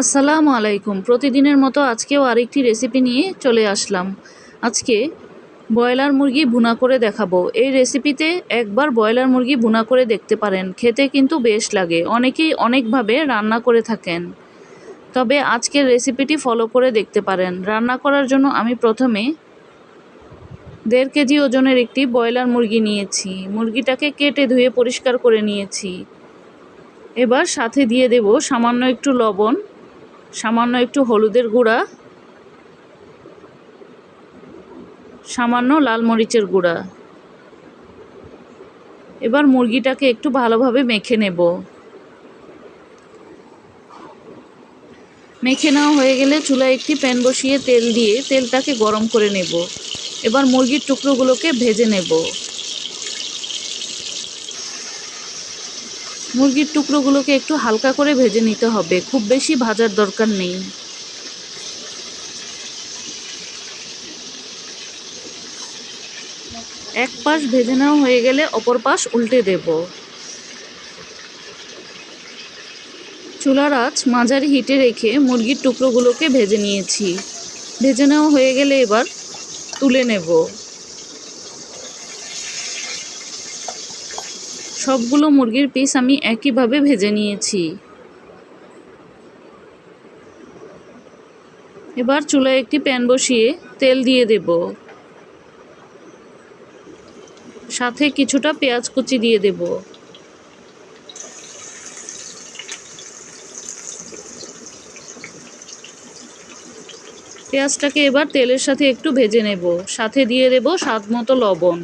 আসসালামু আলাইকুম। প্রতিদিনের মতো আজকেও আরেকটি রেসিপি নিয়ে চলে আসলাম। আজকে ব্রয়লার মুরগি ভুনা করে দেখাবো। এই রেসিপিতে একবার ব্রয়লার মুরগি ভুনা করে দেখতে পারেন, খেতে কিন্তু বেশ লাগে। অনেকেই অনেকভাবে রান্না করে থাকেন, তবে আজকের রেসিপিটি ফলো করে দেখতে পারেন। রান্না করার জন্য আমি প্রথমে 1.5 কেজি ওজনের একটি ব্রয়লার মুরগি নিয়েছি। মুরগিটাকে কেটে ধুয়ে পরিষ্কার করে নিয়েছি। এবার সাথে দিয়ে দেব সামান্য একটু লবণ, সামান্য একটু হলুদের গুঁড়া, সামান্য লাল মরিচের গুঁড়া। এবার মুরগিটাকে একটু ভালোভাবে মেখে নেব। মেখে নেওয়া হয়ে গেলে চুলায় একটি প্যান বসিয়ে তেল দিয়ে তেলটাকে গরম করে নেব। এবার মুরগির টুকরোগুলোকে ভেজে নেব। মুরগির টুকরোগুলোকে একটু হালকা করে ভেজে নিতে হবে, খুব বেশি ভাজার দরকার নেই। এক পাশ ভেজে নেওয়া হয়ে গেলে অপর পাশ উল্টে দেব। চুলার আঁচ মাঝারি হিটে রেখে মুরগির টুকরোগুলোকে ভেজে নিয়েছি। ভেজে নেওয়া হয়ে গেলে এবার তুলে নেব। সবগুলো মুরগির পিস আমি একইভাবে ভেজে নিয়েছি। এবার চুলায় একটি প্যান বসিয়ে তেল দিয়ে দেব। সাথে কিছুটা পেঁয়াজ কুচি দিয়ে দেব। পেঁয়াজটাকে এবার তেলের সাথে একটু ভেজে নেব। সাথে দিয়ে দেব স্বাদ মতো লবণ।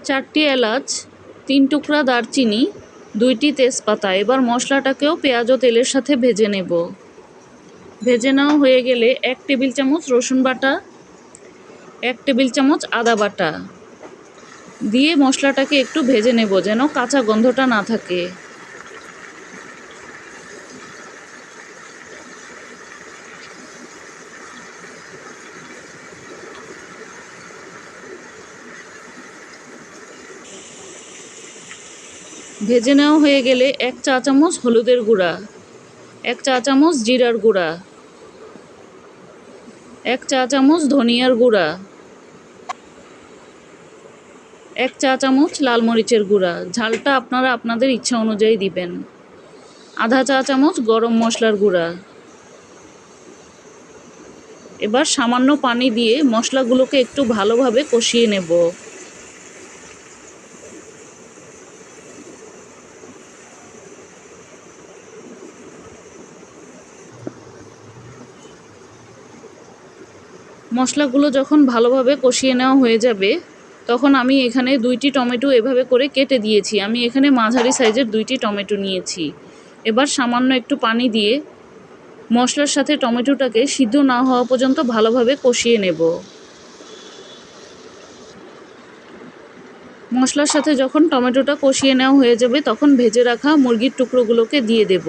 চারটি এলাচ, 3 টুকরা দারচিনি, 2টি তেজপাতা। এবার মশলাটাকেও পেঁয়াজ ও তেলের সাথে ভেজে নেব। ভেজে নেওয়া হয়ে গেলে 1 টেবিল চামচ রসুন বাটা, 1 টেবিল চামচ আদা বাটা দিয়ে মশলাটাকে একটু ভেজে নেব, যেন কাঁচা গন্ধটা না থাকে। ভেজে নেওয়া হয়ে গেলে 1 চা চামচ হলুদের গুঁড়া, 1 চা চামচ জিরার গুঁড়া, 1 চা চামচ ধনিয়ার গুঁড়া, 1 চা চামচ লাল মরিচের গুঁড়া। ঝালটা আপনারা আপনাদের ইচ্ছা অনুযায়ী দিবেন। আধা চা চামচ গরম মশলার গুঁড়া। এবার সামান্য পানি দিয়ে মশলাগুলোকে একটু ভালোভাবে কষিয়ে নেব। মশলাগুলো যখন ভালোভাবে কষিয়ে নেওয়া হয়ে যাবে, তখন আমি এখানে 2টি টমেটো এভাবে করে কেটে দিয়েছি। আমি এখানে মাঝারি সাইজের 2টি টমেটো নিয়েছি। এবার সামান্য একটু পানি দিয়ে মশলার সাথে টমেটোটাকে সিদ্ধ না হওয়া পর্যন্ত ভালোভাবে কষিয়ে নেব। মশলার সাথে যখন টমেটোটা কষিয়ে নেওয়া হয়ে যাবে, তখন ভেজে রাখা মুরগির টুকরোগুলোকে দিয়ে দেব।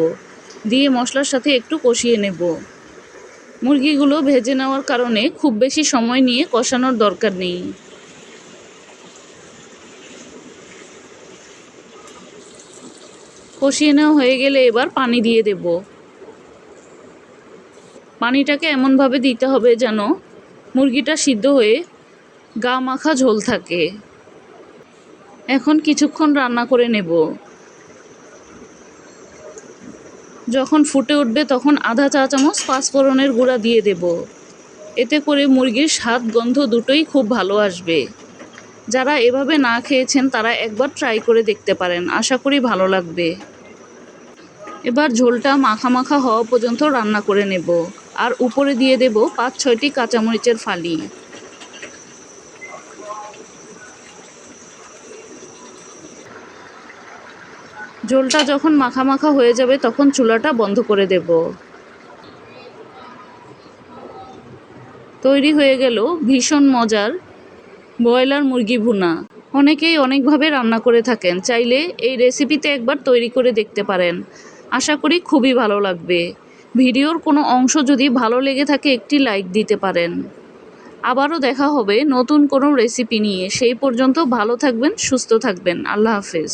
দিয়ে মশলার সাথে একটু কষিয়ে নেব। মুরগিগুলো ভেজে নেওয়ার কারণে খুব বেশি সময় নিয়ে কষানোর দরকার নেই। কষিয়ে নেওয়া হয়ে গেলে এবার পানি দিয়ে দেব। পানিটাকে এমনভাবে দিতে হবে যেন মুরগিটা সিদ্ধ হয়ে গা মাখা ঝোল থাকে। এখন কিছুক্ষণ রান্না করে নেব। যখন ফুটে উঠবে তখন আধা চা চামচ পাঁচফোড়নের গুঁড়া দিয়ে দেব। এতে করে মুরগির স্বাদ গন্ধ দুটোই খুব ভালো আসবে। যারা এভাবে না খেয়েছেন তারা একবার ট্রাই করে দেখতে পারেন, আশা করি ভালো লাগবে। এবার ঝোলটা মাখা মাখা হওয়া পর্যন্ত রান্না করে নেব। আর উপরে দিয়ে দেব 5-6টি কাঁচামরিচের ফালি। ঝোলটা যখন মাখা মাখা হয়ে যাবে তখন চুলাটা বন্ধ করে দেব। তৈরি হয়ে গেল ভীষণ মজার ব্রয়লার মুরগি ভুনা। অনেকেই অনেকভাবে রান্না করে থাকেন, চাইলে এই রেসিপিতে একবার তৈরি করে দেখতে পারেন। আশা করি খুবই ভালো লাগবে। ভিডিওর কোনো অংশ যদি ভালো লেগে থাকে একটি লাইক দিতে পারেন। আবারও দেখা হবে নতুন কোনো রেসিপি নিয়ে। সেই পর্যন্ত ভালো থাকবেন, সুস্থ থাকবেন। আল্লাহ হাফেজ।